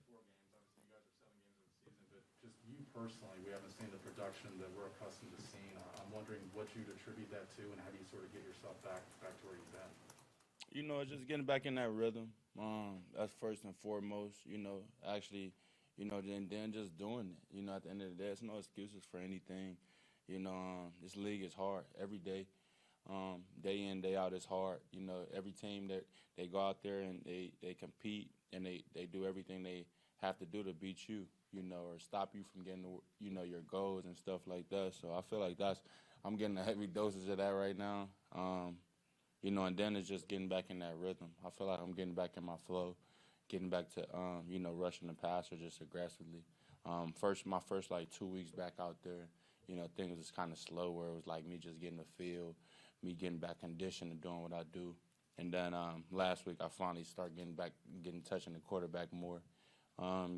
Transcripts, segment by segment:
4 games. Obviously, you guys are 7 games of the season, but just you personally, we haven't seen the production that we're accustomed to seeing. I'm wondering what you'd attribute that to, and how do you sort of get yourself back to where you've been? Just getting back in that rhythm. That's first and foremost. Actually, then just doing it. At the end of the day, there's no excuses for anything. This league is hard every day. Day in, day out is hard. Every team that they go out there and they compete and they do everything they have to do to beat you, or stop you from getting, your goals and stuff like that. So I feel like I'm getting a heavy dosage of that right now. And then it's just getting back in that rhythm. I feel like I'm getting back in my flow, getting back to, rushing the passer just aggressively. My first like 2 weeks back out there, things was kind of slow where it was like me just getting the feel, me getting back conditioned and doing what I do. And then last week I finally started getting touching the quarterback more,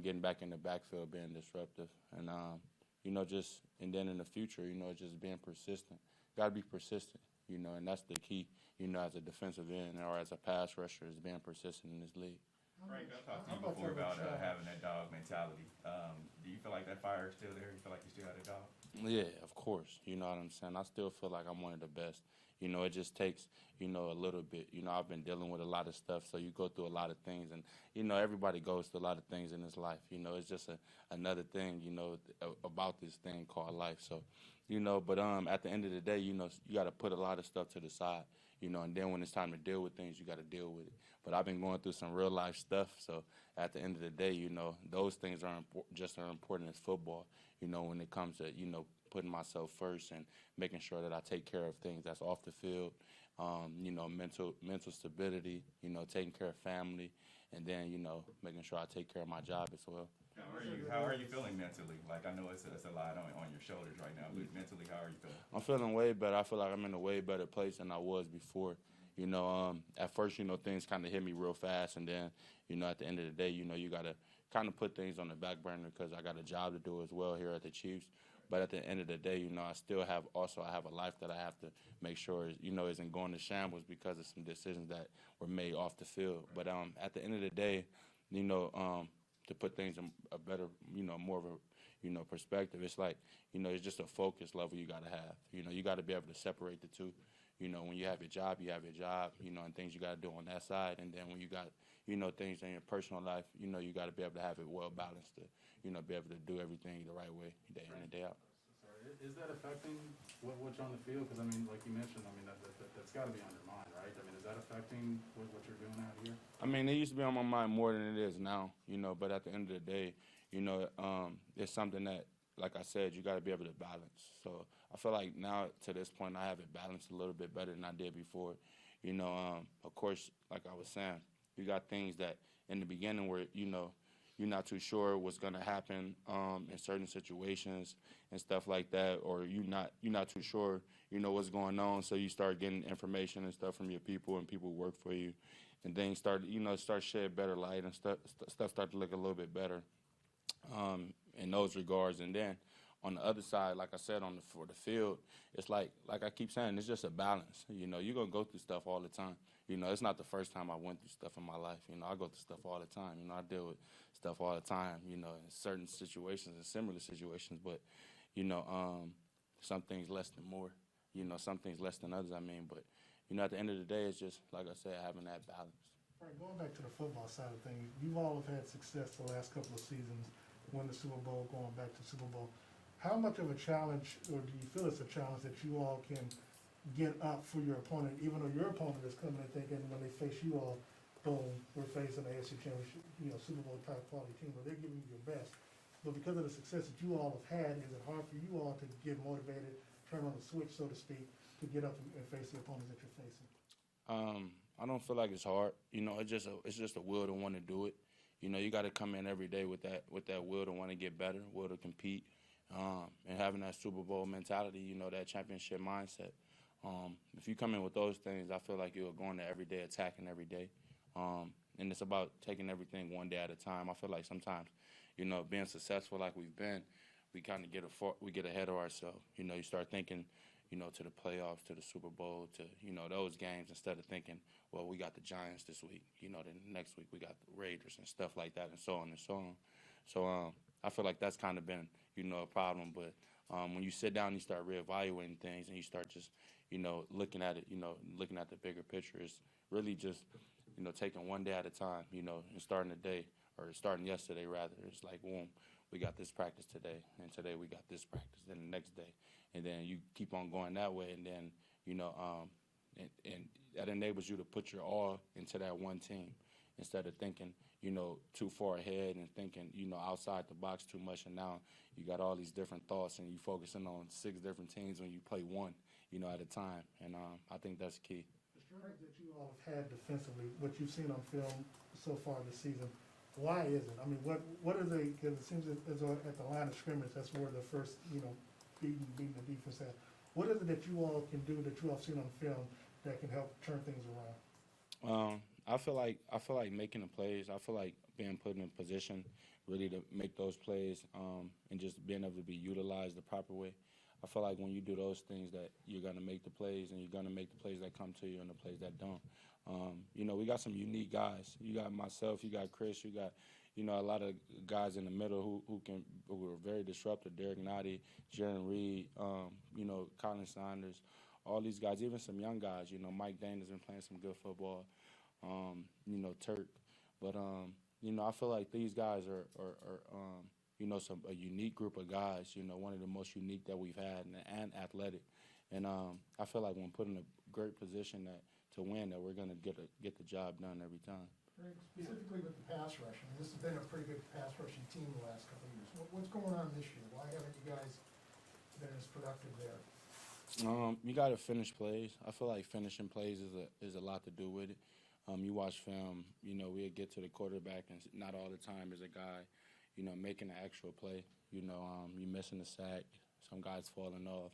getting back in the backfield, being disruptive. And, and then in the future, just being persistent. Got to be persistent. And that's the key, as a defensive end or as a pass rusher is being persistent in this league. Frank, I talked to you before about having that dog mentality. Do you feel like that fire is still there? You feel like you still have that dog? Yeah, of course. You know what I'm saying? I still feel like I'm one of the best. It just takes, a little bit. I've been dealing with a lot of stuff, so you go through a lot of things. And, everybody goes through a lot of things in this life. It's just another thing, about this thing called life. So, but at the end of the day, you got to put a lot of stuff to the side, and then when it's time to deal with things, you got to deal with it. But I've been going through some real life stuff, so at the end of the day, those things are just as important as football, when it comes to, putting myself first and making sure that I take care of things that's off the field, mental stability, taking care of family, and then, making sure I take care of my job as well. How are you feeling mentally? Like, I know it's a lot on your shoulders right now, but mentally, how are you feeling? I'm feeling way better. I feel like I'm in a way better place than I was before. At first, things kind of hit me real fast, and then, at the end of the day, you got to kind of put things on the back burner because I got a job to do as well here at the Chiefs. But at the end of the day, I have a life that I have to make sure, isn't going to shambles because of some decisions that were made off the field. But at the end of the day, to put things in a better, more of a, perspective, it's like, it's just a focus level you got to have. You got to be able to separate the two. When you have your job, and things you got to do on that side. And then when you got, things in your personal life, you got to be able to have it well balanced to, be able to do everything the right way day in and day out. Sorry, is that affecting what you're on the field? Because, like you mentioned, that's got to be on your mind, right? Is that affecting what you're doing out here? It used to be on my mind more than it is now, but at the end of the day, it's something that, like I said, you got to be able to balance. So I feel like now to this point I have it balanced a little bit better than I did before. Of course, like I was saying, you got things that in the beginning where, you're not too sure what's going to happen in certain situations and stuff like that, or you're not too sure, what's going on. So you start getting information and stuff from your people, and people work for you, and things start shed better light, and stuff start to look a little bit better in those regards. And then on the other side, like I said, for the field, it's like I keep saying, it's just a balance. You're going to go through stuff all the time. It's not the first time I went through stuff in my life. I go through stuff all the time. I deal with stuff all the time, in certain situations and similar situations. But, some things less than more. Some things less than others, But, at the end of the day, it's just, like I said, having that balance. Frank, going back to the football side of things, you all have had success the last couple of seasons, won the Super Bowl, going back to Super Bowl. How much of a challenge, or do you feel it's a challenge that you all can get up for your opponent, even though your opponent is coming and thinking when they face you all, boom, we're facing an AFC Championship, Super Bowl type quality team, but they're giving you your best. But because of the success that you all have had, is it hard for you all to get motivated, turn on the switch, so to speak, to get up and face the opponents that you're facing? I don't feel like it's hard. It's just a will to want to do it. You got to come in every day with that will to want to get better, will to compete, and having that Super Bowl mentality, that championship mindset. If you come in with those things, I feel like you're going to every day, attacking every day. And it's about taking everything one day at a time. I feel like sometimes, being successful like we've been, we kind of get ahead of ourselves. You start thinking, you know, to the playoffs, to the Super Bowl, to, you know, those games instead of thinking, well, we got the Giants this week, you know, then next week we got the Raiders and stuff like that and so on and so on. So I feel like that's kind of been, you know, a problem. But when you sit down and you start reevaluating things and you start just, you know, looking at it, you know, looking at the bigger picture, it's really just, you know, taking one day at a time, you know, and starting the day, or starting yesterday rather. It's like, boom, we got this practice today, and today we got this practice, then the next day. And then you keep on going that way, and then, you know, and that enables you to put your all into that one team instead of thinking, you know, too far ahead and thinking, you know, outside the box too much. And now you got all these different thoughts, and you focusing on 6 different teams when you play one, you know, at a time. And I think that's key. The struggles that you all have had defensively, what you've seen on film so far this season, why is it? I mean, what are they? Because it seems as though at the line of scrimmage, that's where the first, you know, beating the defense at. What is it that you all can do that you all seen on film that can help turn things around? I feel like making the plays. I feel like being put in a position really to make those plays, and just being able to be utilized the proper way. I feel like when you do those things, that you're gonna make the plays, and you're gonna make the plays that come to you and the plays that don't. You know, we got some unique guys. You got myself, you got Chris, you got, you know, a lot of guys in the middle who are very disruptive. Derek Nottie, Jaron Reed, you know, Colin Saunders, all these guys, even some young guys. You know, Mike Dane has been playing some good football. You know, Turk, but you know, I feel like these guys are you know, a unique group of guys. You know, one of the most unique that we've had, and athletic. And I feel like when put in a great position to win, that we're gonna get the job done every time. Greg, specifically with the pass rush, I mean, this has been a pretty good pass rushing team the last couple of years. What's going on this year? Why haven't you guys been as productive there? You got to finish plays. I feel like finishing plays is a lot to do with it. You watch film, you know, we'll get to the quarterback, and not all the time is a guy, you know, making an actual play. You know, you missing the sack, some guys falling off,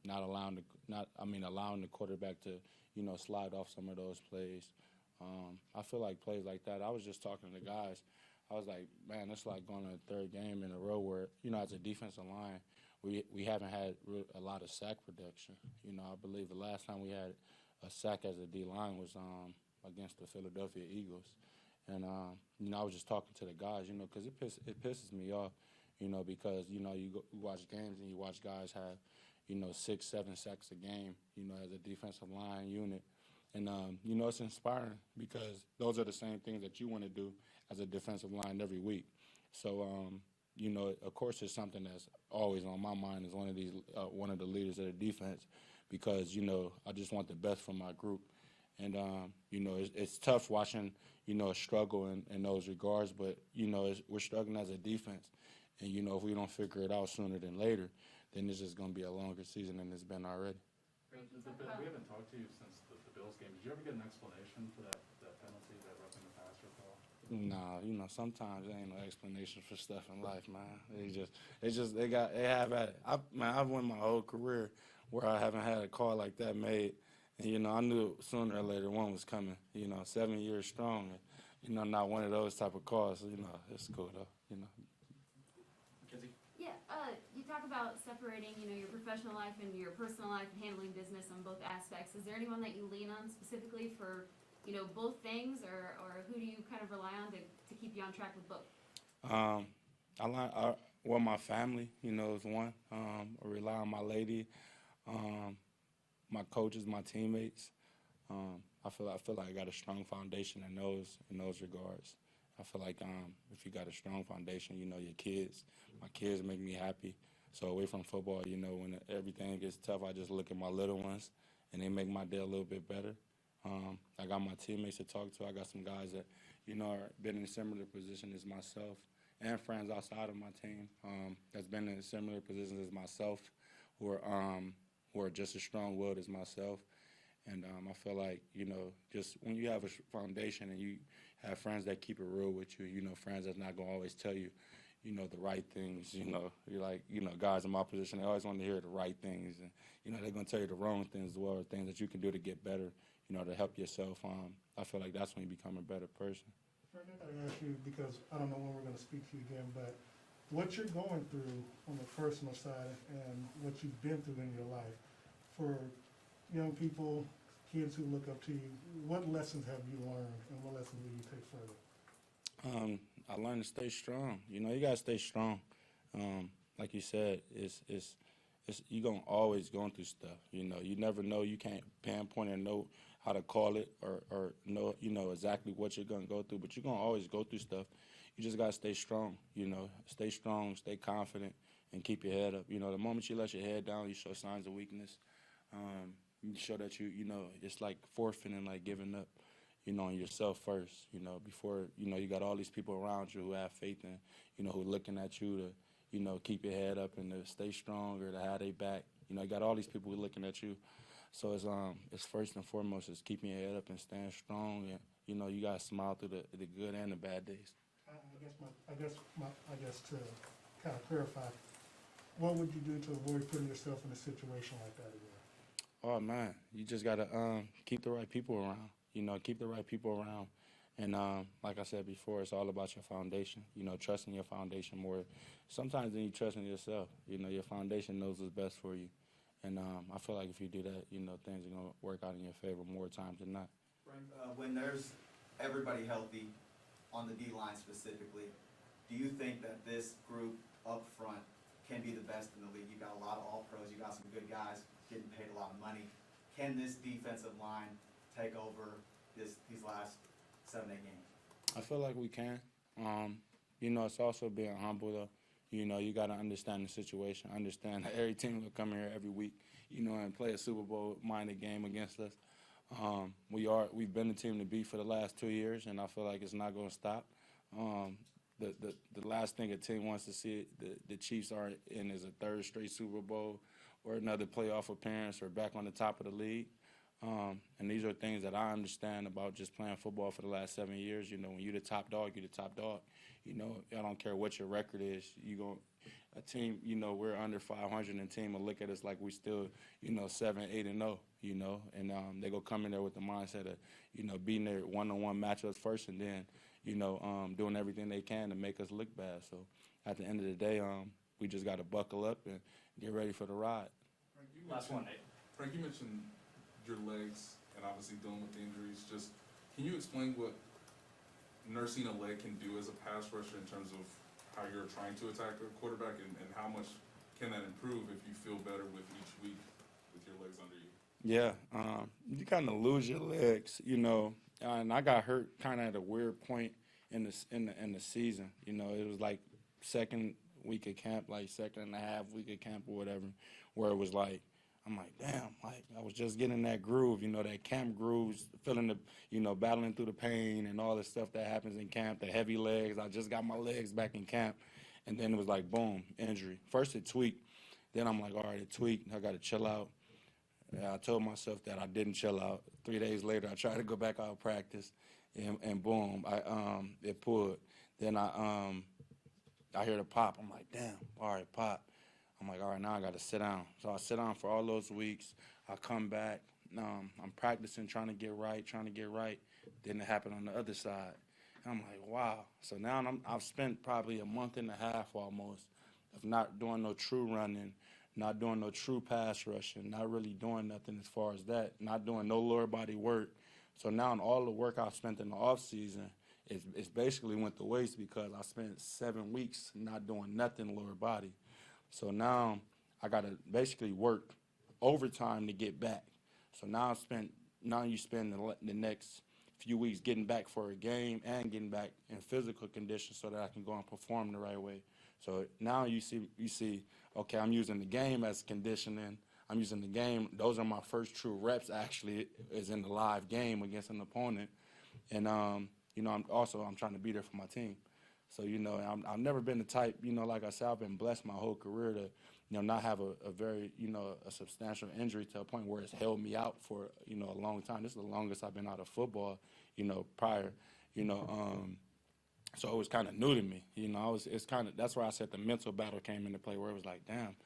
allowing the quarterback to, you know, slide off some of those plays. I feel like plays like that. I was just talking to guys. I was like, man, it's like going to the third game in a row where, you know, as a defensive line, we haven't had a lot of sack production. You know, I believe the last time we had a sack as a D-line was against the Philadelphia Eagles. And, you know, I was just talking to the guys, you know, because it pisses me off, you know, because, you know, you watch games and you watch guys have, you know, 6, 7 sacks a game, you know, as a defensive line unit. And, you know, it's inspiring because those are the same things that you want to do as a defensive line every week. So, you know, of course, it's something that's always on my mind as one of the leaders of the defense, because, you know, I just want the best for my group. And, you know, it's tough watching, you know, a struggle in those regards, but, you know, we're struggling as a defense. And, you know, if we don't figure it out sooner than later, then it's just going to be a longer season than it's been already. We haven't talked to you since the Bills game. Did you ever get an explanation for that penalty, that roughing the passer call? Nah, you know, sometimes there ain't no explanation for stuff in life, man. They have at it. I've went my whole career where I haven't had a call like that made. And, you know, I knew sooner or later one was coming, you know, 7 years strong. And, you know, not one of those type of calls. So, you know, it's cool, though, you know. Mackenzie? Yeah, you talk about separating, you know, your professional life and your personal life and handling business on both aspects. Is there anyone that you lean on specifically for, you know, both things, or who do you kind of rely on to keep you on track with both? Well, my family, you know, is one. I rely on my lady, my coaches, my teammates. I feel like I got a strong foundation in those regards. I feel like if you got a strong foundation, you know, your kids. My kids make me happy. So away from football, you know, when everything gets tough, I just look at my little ones, and they make my day a little bit better. I got my teammates to talk to. I got some guys that, you know, are been in a similar position as myself, and friends outside of my team that's been in a similar position as myself, who are just as strong-willed as myself. And I feel like, you know, just when you have a foundation and you have friends that keep it real with you, you know, friends that's not going to always tell you, you know, the right things, you know. You're like, you know, guys in my position, they always want to hear the right things. And, you know, they're going to tell you the wrong things as well, things that you can do to get better, you know, to help yourself. I feel like that's when you become a better person. Frank, I got to ask you, because I don't know when we're going to speak to you again, but what you're going through on the personal side and what you've been through in your life, for young people, kids who look up to you, what lessons have you learned and what lessons will you take further? I learned to stay strong. You know, you gotta stay strong. Like you said, it's you gonna always going through stuff. You know, you never know. You can't pinpoint and know how to call it or know exactly what you're gonna go through. But you're gonna always go through stuff. You just gotta stay strong. You know, stay strong, stay confident, and keep your head up. You know, the moment you let your head down, you show signs of weakness. You show that you know, it's like forfeiting, like giving up. You know, on yourself first. You know, before you got all these people around you who have faith in, who are looking at you to. Keep your head up and to stay strong or to have their back. You got all these people who are looking at you. So it's first and foremost is keeping your head up and staying strong. And, you got to smile through the good and the bad days. I guess to kind of clarify, what would you do to avoid putting yourself in a situation like that again? Oh, man, you just got to keep the right people around. Keep the right people around. And like I said before, it's all about your foundation, trusting your foundation more sometimes than you trusting yourself. Your foundation knows what's best for you. And I feel like if you do that, things are going to work out in your favor more times than not. Frank, when there's everybody healthy, on the D-line specifically, do you think that this group up front can be the best in the league? You got a lot of all-pros, you got some good guys getting paid a lot of money. Can this defensive line take over these last 7-8 games? I feel like we can. It's also being humble, though. You got to understand the situation. Understand that every team will come here every week, and play a Super Bowl-minded game against us. We've been the team to beat for the last 2 years, and I feel like it's not going to stop. The last thing a team wants to see the Chiefs are in is a third straight Super Bowl or another playoff appearance or back on the top of the league. And these are things that I understand about just playing football for the last 7 years. When you're the top dog, you're the top dog. I don't care what your record is. A team, we're under 500, and a team will look at us like we still, 7, 8, and 0, and they go come in there with the mindset of, beating their one-on-one matchups first, and then, doing everything they can to make us look bad. So at the end of the day, we just got to buckle up and get ready for the ride. Last one, Frank, you mentioned your legs and obviously dealing with the injuries. Just can you explain what nursing a leg can do as a pass rusher in terms of how you're trying to attack a quarterback, and how much can that improve if you feel better with each week with your legs under you? Yeah, you kind of lose your legs, and I got hurt kind of at a weird point in the season. It was like second week of camp, like second and a half week of camp or whatever, where it was like, I'm like, damn, like I was just getting that groove, that camp grooves, feeling the, battling through the pain and all the stuff that happens in camp, the heavy legs. I just got my legs back in camp. And then it was like, boom, injury. First it tweaked. Then I'm like, all right, it tweaked. I got to chill out. And I told myself that I didn't chill out. 3 days later, I tried to go back out of practice, and boom, it pulled. Then I hear the pop. I'm like, damn, all right, pop. I'm like, all right, now I got to sit down. So I sit down for all those weeks. I come back. I'm practicing, trying to get right. Then it happened on the other side. And I'm like, wow. So now I've spent probably a month and a half almost of not doing no true running, not doing no true pass rushing, not really doing nothing as far as that, not doing no lower body work. So now in all the work I've spent in the off season, it's basically went to waste because I spent 7 weeks not doing nothing lower body. So now I got to basically work overtime to get back. So now you spend the next few weeks getting back for a game and getting back in physical condition so that I can go and perform the right way. So now you see, okay, I'm using the game as conditioning. I'm using the game. Those are my first true reps actually is in the live game against an opponent. And, I'm trying to be there for my team. So, I've never been the type, like I said, I've been blessed my whole career to, not have a very, a substantial injury to a point where it's held me out for, a long time. This is the longest I've been out of football, prior, so it was kind of new to me. That's where I said the mental battle came into play where it was like, damn,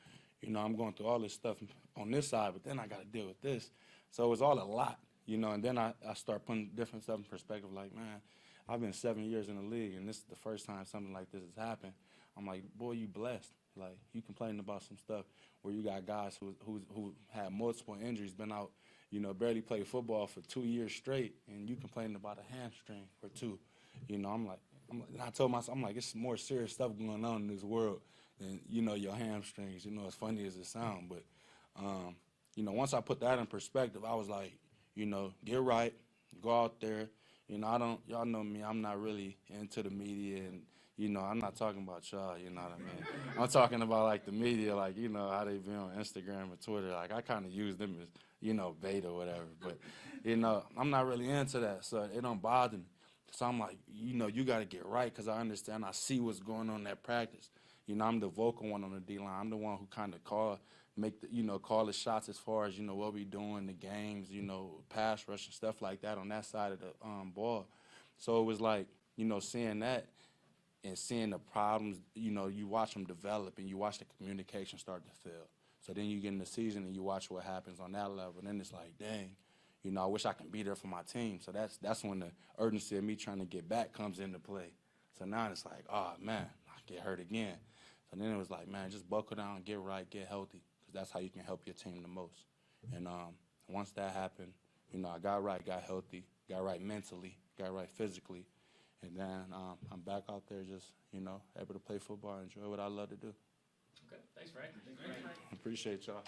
I'm going through all this stuff on this side, but then I got to deal with this. So it was all a lot, and then I start putting different stuff in perspective like, man, I've been 7 years in the league, and this is the first time something like this has happened. I'm like, boy, you blessed. Like, you complaining about some stuff where you got guys who had multiple injuries, been out, you know, barely played football for 2 years straight, and you complaining about a hamstring or two. You know, and I told myself, I'm like, it's more serious stuff going on in this world than, you know, your hamstrings. You know, as funny as it sounds, but, you know, once I put that in perspective, I was like, you know, get right, go out there. You know, y'all know me, I'm not really into the media, and, you know, I'm not talking about y'all, you know what I mean? I'm talking about, like, the media, like, you know, how they be on Instagram or Twitter. Like, I kind of use them as, you know, bait or whatever. But, you know, I'm not really into that, so it don't bother me. So I'm like, you know, you got to get right, because I understand, I see what's going on in that practice. You know, I'm the vocal one on the D-line. I'm the one who kind of call the shots as far as, you know, what we doing, the games, you know, pass rush and stuff like that on that side of the ball. So it was like, you know, seeing that and seeing the problems, you know, you watch them develop and you watch the communication start to fail. So then you get in the season and you watch what happens on that level, and then it's like, dang, you know, I wish I could be there for my team. So that's when the urgency of me trying to get back comes into play. So now it's like, oh, man, I get hurt again. So then it was like, man, just buckle down, get right, get healthy, because that's how you can help your team the most. And once that happened, you know, I got right, got healthy, got right mentally, got right physically. And then I'm back out there just, you know, able to play football and enjoy what I love to do. Okay, thanks, Frank. Appreciate y'all.